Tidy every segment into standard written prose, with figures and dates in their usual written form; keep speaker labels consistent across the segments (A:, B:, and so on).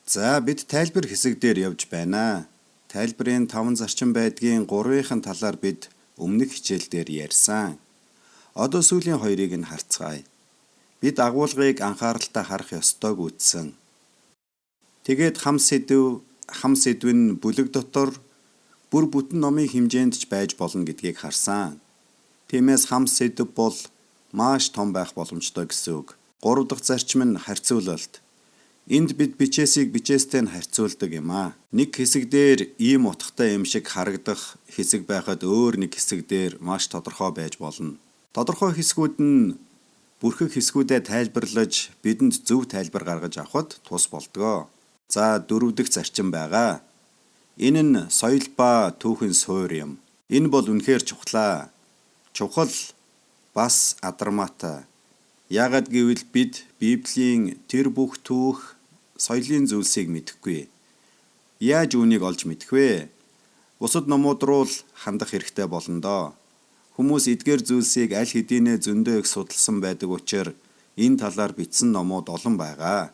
A: За бид тайлбар хэсэг дээр явж байна. Тайлбарын 5 зарчим байдгийн 3-ын талаар бид өмнөх хичээлдээр ярьсан. Одоо сүүлийн 2-ыг нь харцгаая. Бид агуулгыг анхааралтай харах ёстойг үзсэн. Тэгээд хам сэдв нь бүлэг дотор бүр бүтэн номын хэмжээнд ч байж болно гэдгийг харсан. Тиймээс хам сэдв бол маш том байх боломжтой гэсэн үг. 3 дахь зарчим нь харьцуулалт. Энд бид бичээсийг бичээстэй нь харьцуулдаг юм аа. Нэг хэсэг дээр ийм утгатай юм шиг харагдах хэсэг байхад өөр нэг хэсэг дээр маш тодорхой байж болно. Тодорхой хэсгүүд нь бүрхэг хэсгүүдэд тайлбарлаж бидэнд зөв тайлбар гаргаж авахд тус болдгоо. За 4 дахь зарчим байгаа. Энэ нь соёл ба түүхэн суурь юм. Энэ бол үнэхээр чухлаа. Чухал бас адармаатай. Яагад гэвэл бид Библийн тэр бүх түүх соёлын зүйлсийг мэдэхгүй. Яаж үүнийг олж мэдэх вэ? Бусад номууд руу л хандах хэрэгтэй болно доо. Хүмүүс эдгээр зүйлсийг аль хэдийнэ зөндөө их судалсан байдаг учраас энэ талаар бичсэн номууд олон байгаа.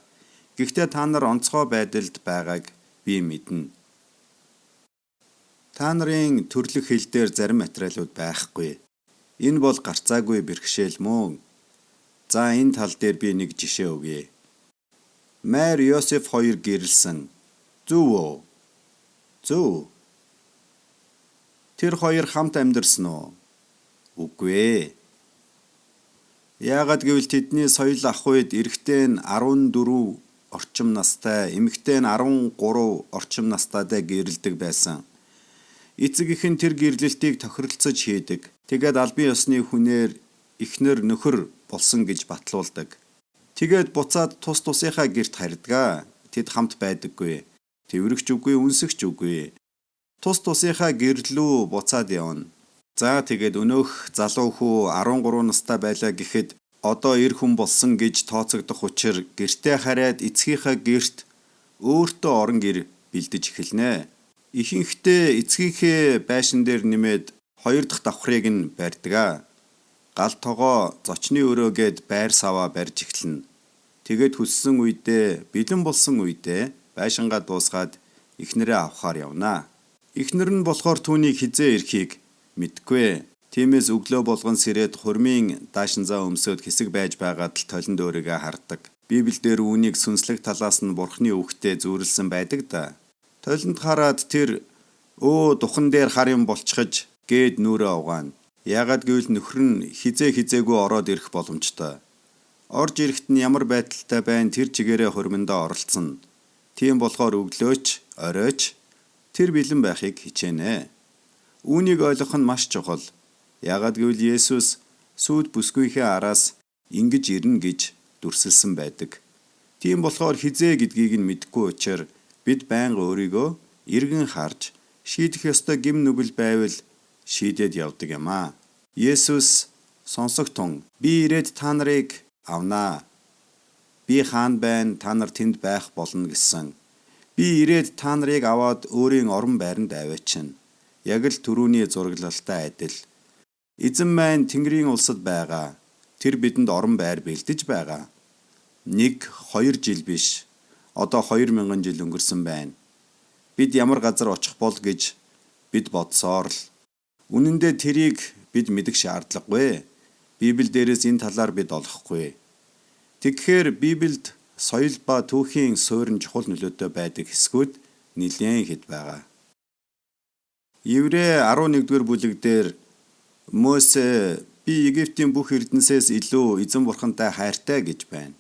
A: Гэхдээ та нар онцгой байдалд байгааг би мэднэ. Та нарын төрлөх хэл дээр зарим материалууд байхгүй. Энэ бол гарцаагүй бэрхшээл мөн. За энэ тал дээр би нэг жишээ өгье. Мэр Йосеф хоёр гэрэлсэн. Зөв үү? Зөв. Тэр хоёр хамт амьдарсан уу? Үгүй ээ. Яагад гэвэл тэдний соёл ах үед эрэгтэй нь 14 орчим настай, эмэгтэй нь 13 орчим настайдаа гэрэлдэг байсан. Эцэг эх нь тэр гэрлэлтийг тохиролцож хийдэг. Тэгээд албан ёсны хүнээр эхнэр нөхөр болсон гэж батлуулдаг. Тэгээд буцаад тус тусынхаа гэрт харьдаг. Тэд хамт байдаггүй. Тэврэгч үгүй, үнсэгч үгүй. Тус тусынхаа гэрлүү буцаад явна. За тэгээд өнөөх залуу хүү 13 настай байлаа гэхэд одоо эр хүн болсон гэж тооцогдох учраа гэртээ хараад эцгийнхаа гэрт өөртөө орон гэр бэлдэж эхэлнэ. Ихэнхдээ эцгийнхээ байшин дээр нэмээд 2 дахь давхрыг нь барьдаг. Гал тогоо зочны өрөөгээд байр саваа барьж эхэлнэ. Тэгээд хүссэн үедээ, бэлэн болсон үедээ байшингаа дуусгаад эхнэрээ авахаар явна. Эхнэр нь болохоор түүний хизээ ирэхийг мэдгүй. Тиймээс өглөө болгон сэрээд хурмын даашинзаа өмсөд хэсэг байж байгаад л толинд өөрийгөө хардаг. Библиэлд үүнийг сүнслэг талаас нь Бурхны үгтээ зүйрлсэн байдаг да. Толинд хараад тэр духан дээр хар юм болчихж гээд нүрээ угаана. Яагад гэвэл нөхөр нь хизээгүй ороод ирэх боломжтой. Орж ирэхэд нь ямар байдалтай байна тэр чигээрээ хурминдаа оролцсон. Тийм болохоор өглөөч, оройч тэр бэлэн байхыг хичээнэ. Үүнийг ойлгох нь маш чухал. Яагад гэвэл Есүс сүуд бүсгүйхээ араас ингэж ирнэ гэж дүрсэлсэн байдаг. Тийм болохоор хизээ гэдгийг нь мэдэхгүй учраас бид байнга өөрийгөө эргэн харж шийдэх ёстой гэм нүгэл байвал шийдээд явдаг юм аа. Есүс сонсогтун би ирээд та нарыг авнаа. Би хаан байна, та нар тэнд байх болно гэсэн. Би ирээд та нарыг аваад өөрийн орон байранд аваачна. Яг л түрүүний зураглалтай адил. Эзэн маань Тэнгэрийн улсад байгаа. Тэр бидэнд орон байр бэлдэж байгаа. 1-2 жил биш. Одоо 2000 жил өнгөрсөн байна. Бид ямар газар очих бол гэж бид бодсоор л. Үнэн дээр тэрийг бид мэдэх шаардлагагүй. Библи дээрээс энэ талаар бид олохгүй. Тэгэхээр Библиэд соёл ба түүхийн суурин чухал нөлөөтэй байдаг хэсгүүд нэлээд хэд байгаа. Еврей 11-р бүлэг дээр Мосе би Египтийн бүх эрдэнсээс илүү эзэн бурхантай хайртай гэж байна.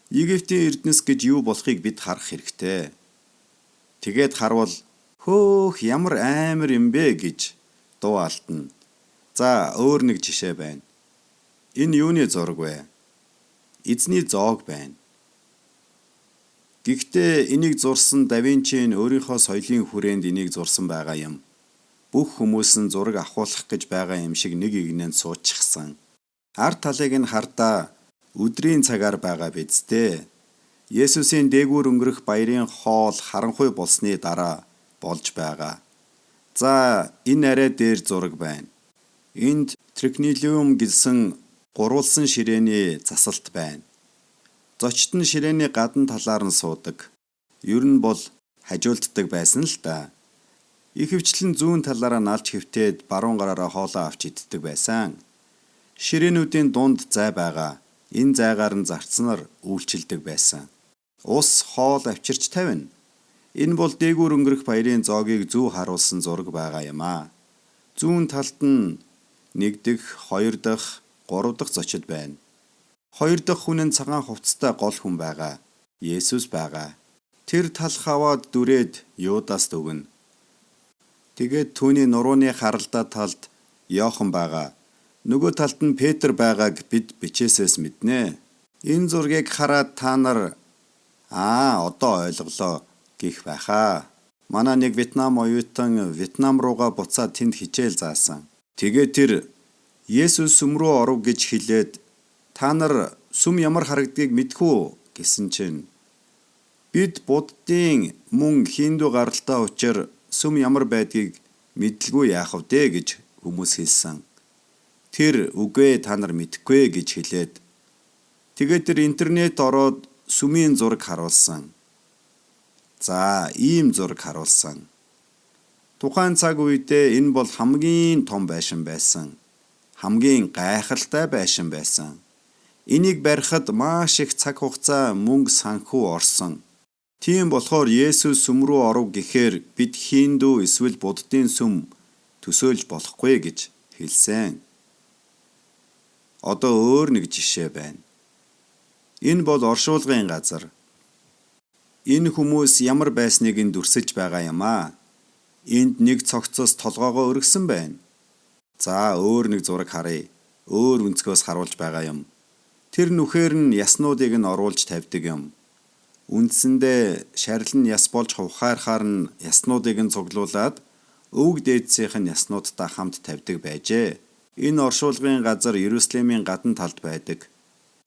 A: Египтийн эрдэнэс гэж юу болохыг бид харах хэрэгтэй. Тэгээд харвал хөөх ямар амар юм бэ гэж дуу алдна. За өөр нэг жишээ байна. Энэ юуны зураг вэ? Эзний зоог байна. Гэхдээ энийг зурсан Да Винчи өөрийнхөө соёлын хүрээнд энийг зурсан байгаа юм. Бүх хүмүүс нь зураг авахуулах гэж байгаа юм шиг нэг игнэнд суучихсан. Ард талыг нь хардаа өдрийн цагаар байгаа биз дээ. Есүсийн дээгүүр өнгөрөх баярын хоол харанхуй болсны дараа болж байгаа. За энэ арай дээр зураг байна. Энд трикнилиум гэсэн гурвалсан ширээний засалт байна. Зочид нь ширээний гадна талаар нь суудаг. Ер нь бол хажуулддаг байсан л да. Ихэвчлэн зүүн талаараа налж хэвтээд баруун гараараа хоолоо авч иддэг байсан. Ширээнүүдийн дунд зай байгаа. Энэ зайгаар нь зарцсанаар үйлчилдэг байсан. Ус, хоол авчирч тавина. Энэ бол дээгүүр өнгөрөх баярын зоогийг зөв харуулсан зураг байгаа юм аа. Зүүн талд нь 1 дахь, 2 дахь, 3 дахь зочид байна. 2 дахь хүн нь цагаан хувцастай гол хүн байгаа. Есүс байгаа. Тэр талх аваад дүрээд Юдаст өгнө. Тэгээд түүний нурууны харалдаа талд Иохан байгаа. Нөгөө талд нь Петр байгааг бид бичээсээс мэднэ. Энэ зургийг хараад та нар одоо ойлголоо гэх байхаа. Манай нэг Вьетнам оюутан Вьетнам руугаа буцаад тэнд хичээл заасан. Тэгээд тэр Есүс сүм рүү оров гэж хэлээд та нар сүм ямар харагдгийг мэдхүү гэсэн чинь бид буддын мөн хинду гаралтай учир сүм ямар байдгийг мэдлгүй яах вэ гэж хүмүүс хэлсэн. Тэр үгүй та нар мэдэхгүй гэж хэлээд тэгээд тэр интернет ороод сүмийн зураг харуулсан. За, ийм зураг харуулсан. Тухайн цаг үедээ энэ бол хамгийн том байшин байсан. Хамгийн гайхалтай байшин байсан. Энийг барихад маш их цаг хугацаа, мөнгө санхүү орсон. Тийм болохоор Есүс сүм рүү оров гэхээр бид хинду эсвэл буддын сүм төсөөлж болохгүй гэж хэлсэн. Одоо өөр нэг жишээ байна. Энэ бол оршуулгын газар. Энэ хүмүүс ямар байсныг нь дүрсэлж байгаа юм аа. Энд нэг цогцос толгоогоо өргөсөн байна. За, өөр нэг зураг харъя. Өөр өнцгөөс харуулж байгаа юм. Тэр нүхээр нь яснуудыг нь оруулж тавьдаг юм. Үндсэндээ шарил нь яс болж хувхаархаар нь яснуудыг нь цуглуулад өвөг дээдсийнх нь яснуудтай хамт тавьдаг байжээ. Энэ оршуулгын газар Иерусалимийн гадна талд байдаг.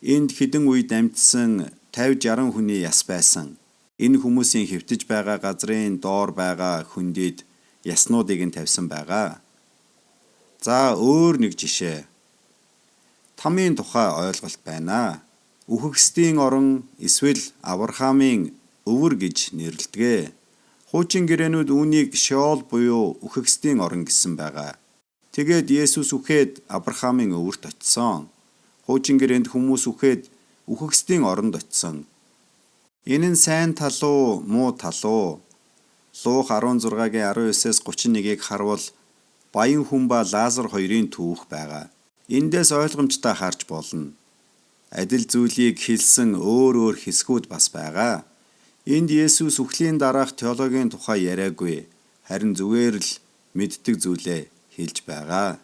A: Энд хэдэн үед амьдсан 50-60 хүний яс байсан. Энэ хүмүүсийн хэвтэж байгаа газрын доор байгаа хөндөд яснуудыг нь тавьсан байгаа. За, өөр нэг жишээ. Тамийн тухай ойлголт байна. Үхэгсдийн орон эсвэл Авраамийн өвөр гэж нэрлэдэг. Хуучин гэрээнүүд үүнийг Шеол буюу үхэгсдийн орон гэсэн байгаа. Тэгээд Есүс үхээд Авраамийн өвөрт очисон. Хуучин гэрээнд хүмүүс үхээд үхэгсдийн оронд очисон. Энэ нь сайн тал уу, муу тал уу? Луг 16-гийн 19-с 31-ийг харвал баян хүн ба Лазар хоёрын түүх байгаа. Эндээс ойлгомжтой харж болно. Адил зүйлийг хэлсэн өөр хэсгүүд бас байгаа. Энд Есүс үхлийн дараах теологийн тухай яриаггүй, харин зүгээр л мэддэг зүйлээ хэлж байгаа.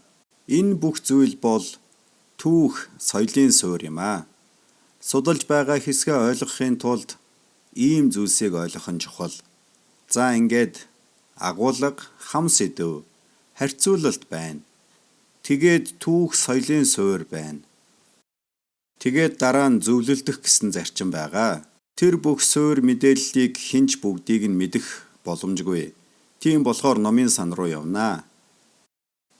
A: Энэ бүх зүйл бол түүх, соёлын суурь юм аа. Судалж байгаа хэсгээ ойлгохын тулд ийм зүйлсийг ойлгох нь чухал. За, ингээд агуулга, хам сэдэв, харьцуулалт байна. Тэгээд түүх, соёлын суурь байна. Тэгээд дараа нь зөвлөлдөх гэсэн зарчим байгаа. Тэр бүх суурь мэдээллийг хинч бүгдийг нь мэдэх боломжгүй. Тийм болохоор номын сан руу явнаа.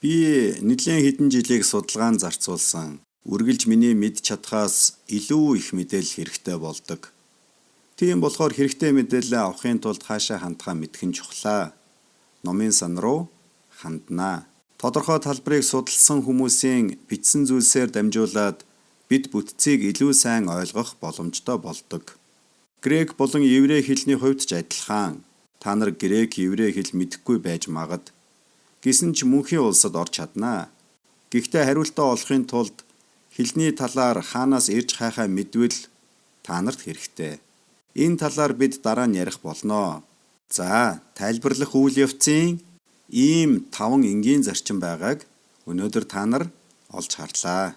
A: Би нэлийн хэдэн жилийг судалгаанд зарцуулсан. Үргэлж миний мэд чадхаас илүү их мэдээлэл хэрэгтэй болдог. Тийм болохоор хэрэгтэй мэдээлэл авахын тулд хаашаа хандхаа мэдэх нь чухлаа. Номын сан руу ханднаа. Тодорхой талбарыг судалсан хүмүүсийн бичсэн зүйлсээр дамжуулаад бид бүтцийг илүү сайн ойлгох боломжтой болдог. Грек болон еврей хэлний хувьд ч адилхан. Та нар грек, еврей хэл мэдэхгүй байж магад. Гэсэн ч мөнхийн улсад орж чаднаа. Гэхдээ хариултаа олохын тулд хэлний талаар хаанаас ирж хайхаа мэдвэл та нарт хэрэгтэй. Энэ талаар бид дараа нь ярих болноо. За, тайлбарлах үйл явцын ийм 5 энгийн зарчим байгааг өнөөдөр та нар олж харлаа.